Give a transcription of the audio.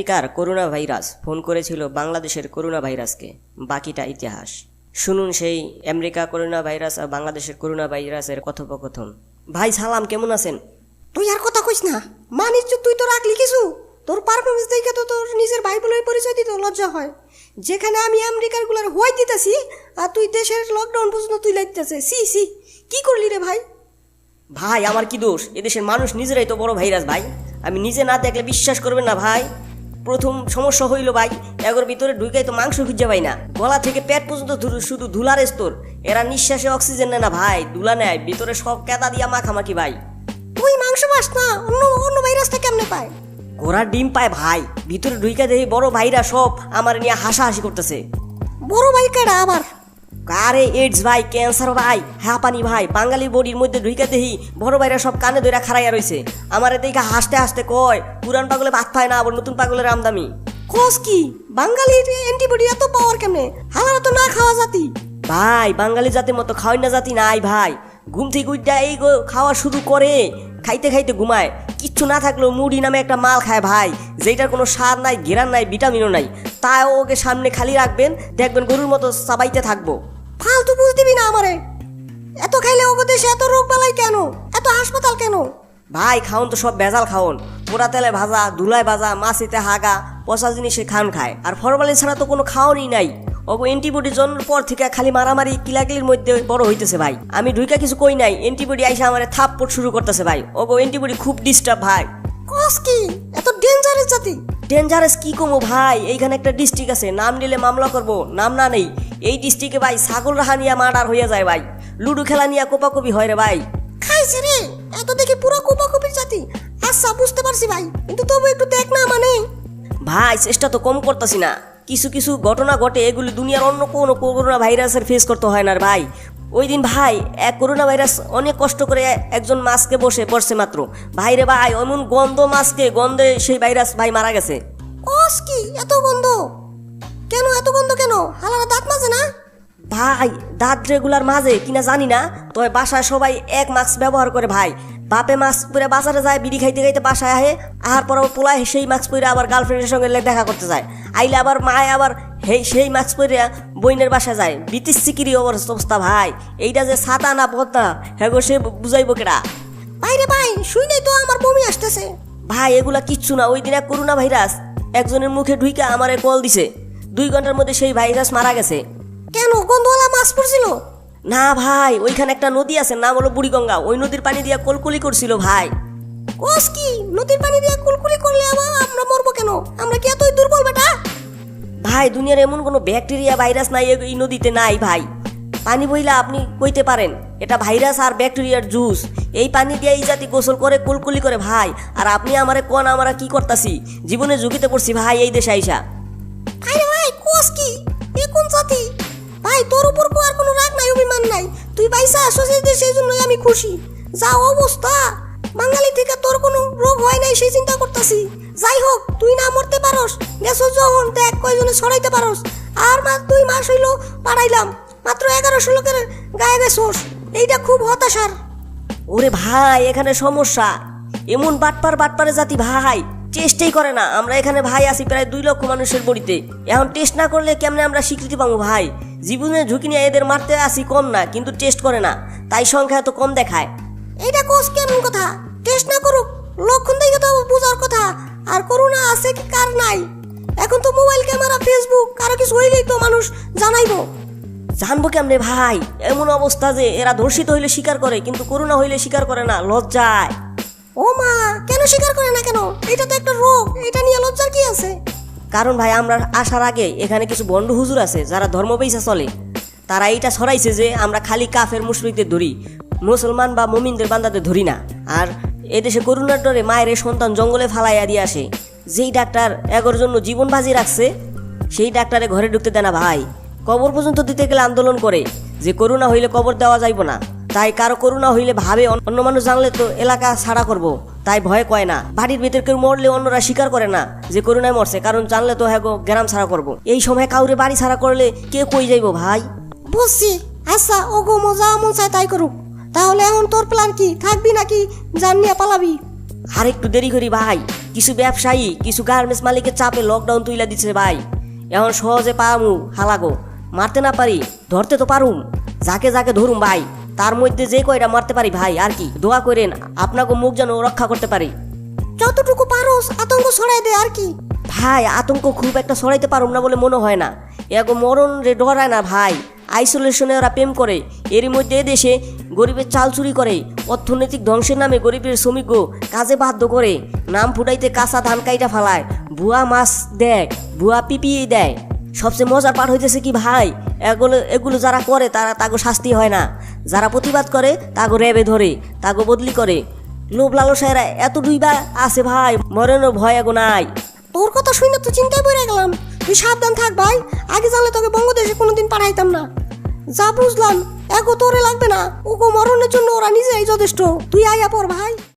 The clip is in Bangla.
আমেরিকার করোনা ভাইরাস ফোন করেছিল বাংলাদেশের করোনা ভাইরাসকে। বাকিটা ইতিহাস শুনুন সেই আমেরিকা করোনা ভাইরাস আর বাংলাদেশের করোনা ভাইরাসের কথোপকথন। ভাই সালাম, কেমন আছেন? তুই আর কথা কইস না, মানিস তুই তো রাখলি কিছু। তোর পারফরমেন্স দেখে তো তোর নিজের ভাই বলে পরিচয় দিতে লজ্জা হয়। যেখানে আমি আমেরিকার গুলার হই দিতেছি আর তুই দেশের লকডাউন পর্যন্ত তুই লাগতেছে। সি সি, কি করলি রে ভাই? ভাই আমার কি দোষ? এদেশের মানুষ নিজেরাই তো বড় ভাইরাস ভাই। আমি নিজে না দেখলে বিশ্বাস করবেন না ভাই। প্রথম সমস্যা হইল ভাই, এগোর ভিতরে ঢুকাই তো মাংস খুঁজে পাই না, গলা থেকে পেট পর্যন্ত শুধু ধুলার স্তর। এরা নিঃশ্বাসে অক্সিজেন নেয় না ভাই, ধুলা নেয়, ভিতরে সব কেদা দিয়া মাখামাখি ভাই। তুই মাংস পাস না, অন্য অন্য ভাইরাসটা কেমনে পায়? ঘোড়ার ডিম পায় ভাই, ভিতরে ঢুকা দেখি বড় ভাইরা সব আমার নিয়ে হাসাহাসি করতেছে। বড় ভাই কেডা আবার? আরে এইডস ভাই, ক্যান্সার ভাই, হাঁপানি ভাই, বাঙালি বডির মধ্যে ঢুইকা দেখি বড় ভাইরা সব কানে ধরে খাড়াইয়া রইছে। আমার দেখে হাসতে হাসতে কয় পুরান পাগলে ভাত পায় না, আবার নতুন পাগলের আমদামি। খোঁজ কি বাঙালির অ্যান্টিবডি এত পাওয়ার কেমনে? হালারা তো না খাওয়া জাতি। ভাই বাঙালি জাতির মতো খাওয়াই না জাতি নাই ভাই। ঘুম থেকে উঠা এই খাওয়া শুরু করে, খাইতে খাইতে ঘুমায়। কিচ্ছু না থাকলেও মুড়ি নামে একটা মাল খায় ভাই, যেটার কোনো সার নাই, ঘেরান নাই, ভিটামিনও নাই। তাই ওকে সামনে খালি রাখবেন, দেখবেন গরুর মতো চাবাইতে থাকবো। ফালতু বুঝ দিবি না আমারে। এত খাইলে ওগো দেশে এত রোগ বালাই কেন, এত হাসপাতাল কেন? ভাই খাওন তো সব ভেজাল খাওন, পোড়া তেলে ভাজা, ধুলায় ভাজা, মাছিতে হাগা, পচা জিনিসে খান খায়। আর ফরমালিন ছাড়া তো কোনো খাওয়ানই নাই। ওগো অ্যান্টিবডি জন্মের পর থেকে খালি মারামারি কিলাকিলির মধ্যে বড় হইতেছে ভাই। আমি ঢুইকা কিছু কই নাই, অ্যান্টিবডি আইসা আমার থাপ্পড় শুরু করতেছে ভাই। ওগো অ্যান্টিবডি খুব ডিস্টার্ব ভাই। কস কি এত ডেঞ্জারাস জাতি? ডেঞ্জারাস কি কমো ভাই, এইখানে একটা ডিস্ট্রিক্ট আছে, নাম নিলে মামলা করবো, নাম না নেই। এই ডিস্ট্রিক্টে ভাই ছাগল রাহা নিয়ে মার্ডার হইয়া যায় ভাই, লুডু খেলা নিয়ে কোপাকুপি হয় রে ভাই। খাইছে রে, এত দেখি পুরো কোপাকুপির জাতি। আচ্ছা বুঝতে পারছি ভাই, কিন্তু তবু একটু দেখ না মানে। ভাই চেষ্টা তো কম করতেছি না, কিছু কিছু ঘটনা ঘটে, এগুলি দুনিয়ার অন্য কোনো করোনা ভাইরাসের ফেস করতে হয় না ভাই। ওই দিন ভাই এক করোনা ভাইরাস অনেক কষ্ট করে একজন মাছকে বসে পড়ছে মাত্র ভাই রে ভাই, এমন গন্ধ মাছকে, গন্ধে সেই ভাইরাস ভাই মারা গেছে। কস কি এত গন্ধ কেন? এত গন্ধ কেন? হালারা দাঁত মাজে না? ভাই দাঁত রেগুলার মাঝে কিনা জানি না, তবে বাসায় সবাই এক মাস্ক ব্যবহার করে ভাই। বাপে মাস্ক পরে বাজারে যায়, বিড়ি খাইতে খাইতে বাসায় আহে, আহার পর পোলায় সেই মাস্ক পরে আবার গার্লফ্রেন্ডের সঙ্গে দেখা করতে যায়। আইলে আবার মায় আবার সেই মাস্ক পরে বইনের বাসায় যায়। বিতিশ্চিকিরি অবস্থা ভাই। এইটা যে ছাতা না পদ্মা, হ্যাঁ গো সে বুঝাইবো কেডা? বাইরে ভাই শুই নাই তো আমার বমি আসতেছে। ভাই এগুলা কিচ্ছু না, ওই দিন এক করোনা ভাইরাস একজনের মুখে ঢুইকা আমারে কল দিছে, 2 ঘন্টার মধ্যে সেই ভাইরাস মারা গেছে। কেন গন্ধওয়ালা মাছ পড়ছিল? না ভাই, ওইখানে একটা নদী আছে, নাম হলো বুড়িগঙ্গা, ওই নদীর পানি দিয়া কলকলি করছিল ভাই। কোস কি নদীর পানি দিয়ে কুলকুলি করলে আবার আমরা মরবো কেন? আমরা কি এতই দুর্বল বেটা? ভাই দুনিয়ার এমন কোনো ব্যাকটেরিয়া ভাইরাস নাই এই নদীতে নাই ভাই। পানি বইলা আপনি কইতে পারেন এটা ভাইরাস আর ব্যাকটেরিয়ার জুস। এই পানি দিয়ে এই জাতি গোসল করে কুলকুলি করে ভাই। আর আপনি আমারে কোন আমরা কি করতাছি, জীবনে ঝুঁকিতে পড়ছি ভাই এই দেশে আইসা। আরে ভাই কোস কি এ কোন জাতি? ভাই তোর উপর আর কোনো রাগ নাই, অভিমান নাই। তুই পয়সা আসছিস সেই জন্যই আমি খুশি। যা অবস্থা, বাঙালি থেকে তোর কোনো রোগ হয় নাই সেই চিন্তা করতেছি। যাই হোক তুই না মরতে পারস, গেছো যখন দেখ কয়জনে ছড়াইতে পারস। আর 2 মাস হইল পাড়াইলাম, মাত্র 1100 লোকের গায়ে গেছোস। এইটা খুব হতাশার। ওরে ভাই এখানে সমস্যা, এমন বাটপারে জাতি ভাই টেস্টই করে না। আমরা এখানে ভাই আছি প্রায় 2 লক্ষ মানুষের বডিতে, এখন টেস্ট না করলে কেমনে আমরা স্বীকৃতি পাবো ভাই? জীবনের ঝুঁকি নিয়ে এদের মারতে আসি কম না, কিন্তু টেস্ট করে না, তাই সংখ্যা এত কম দেখায়। এইটা কোস কেমন কথা? টেস্ট না করুক, লক্ষণ দেখে তো বোঝার কথা। আর করোনা আছে কি কার নাই? এখন তো মোবাইল ক্যামেরা, ফেসবুক, কারো কিছু হইলেই তো মানুষ জানাইবো। জানবো কেমনে ভাই? এমন অবস্থা যে এরা ধর্ষিত হইলে স্বীকার করে, কিন্তু করোনা হইলে স্বীকার করে না, লজ্জায়। ও মা, কেন স্বীকার করে না কেন? এটা তো একটা রোগ, এটা নিয়ে লজ্জার কি আছে? কারণ ভাই আমরা আসার আগে এখানে কিছু বন্ড হুজুর আছে যারা ধর্ম পেইসা চলে, তারা এইটা ছড়াইছে যে আমরা খালি কাফের মুশরিকদের ধরি, মুসলমান বা মুমিনদের বান্দাদের ধরি না। আর এদেশে করোনার ডরে মায়ের সন্তান জঙ্গলে ফালাইয়া দিয়ে আসে। যেই ডাক্তার এগোর জন্য জীবন বাজি রাখছে, সেই ডাক্তারে ঘরে ঢুকতে দেয় না ভাই। কবর পর্যন্ত দিতে গেলে আন্দোলন করে যে করোনা হইলে কবর দেওয়া যাইব না। তাই কারো করোনা হইলে ভাবে অন্য মানুষ জানলে তো এলাকা ছাড়া করব, তাই ভয় কয় না। বাড়ির ভিতর কেউ মরলে অন্যরা স্বীকার করে না যে করোনায় মরছে, কারণ জানলে তো হ্যাঁ গ্রাম ছাড়া করব। এই সময় কাউরে বাড়ি ছাড়া করলে কে কই যাইব ভাই? বুঝছি। আচ্ছা ও গো মজা মন চায় তাই করুক। তাহলে এখন তোর প্ল্যান কি? থাকবি নাকি জান নিয়ে পালাবি? আর একটু দেরি করি ভাই, কিছু ব্যবসায়ী কিছু গার্মেন্টস মালিকের চাপে লকডাউন তুইলা দিচ্ছে ভাই। এখন সহজে পামু হালাগো, মারতে না পারি ধরতে তো পারুম। যাকে যাকে ধরুম ভাই, তার মধ্যে যে কয়টা মারতে পারি ভাই আর কি। দোয়া করেন আপনাকে মুখ যেন রক্ষা করতে পারি। যতটুকু পারোস আতঙ্ক ছড়াই দে আর কি। ভাই আতঙ্ক খুব একটা সরাইতে পারুম না বলে মনে হয় না। এগো মরণ রে ডরায় না ভাই। আইসোলেশনে ওরা প্রেম করে, এরই মধ্যে দেশে গরিবের চাল চুরি করে, অর্থনৈতিক ধ্বংসের নামে গরিবের শ্রমিক কাজে বাধ্য করে, নাম ফুটাইতে কাঁচা ধান কাইটা ফালায়, ভুয়া মাছ দেয়, ভুয়া পিপিয়ে দেয়। সবচেয়ে মজার পার হইতেছে কি ভাই, এগুলো যারা করে তারা তাগো শাস্তি হয় না, যারা প্রতিবাদ করে তাগো র্যাবে ধরে, তাগো বদলি করে। লোভ লালসায়রা এত ডুইবা আছে ভাই, মরণের ভয় এগো নাই। তোর কথা শুনে তো চিন্তায় পড়ে গেলাম। তুই সাবধান থাক ভাই, আগে জানলে তোকে বঙ্গদেশে কোনোদিন পাঠাইতাম না। যা বুঝলাম এগো তোরে লাগবে না, ওগো মরণের জন্য ওরা নিজেই যথেষ্ট। তুই আইয়া পর ভাই।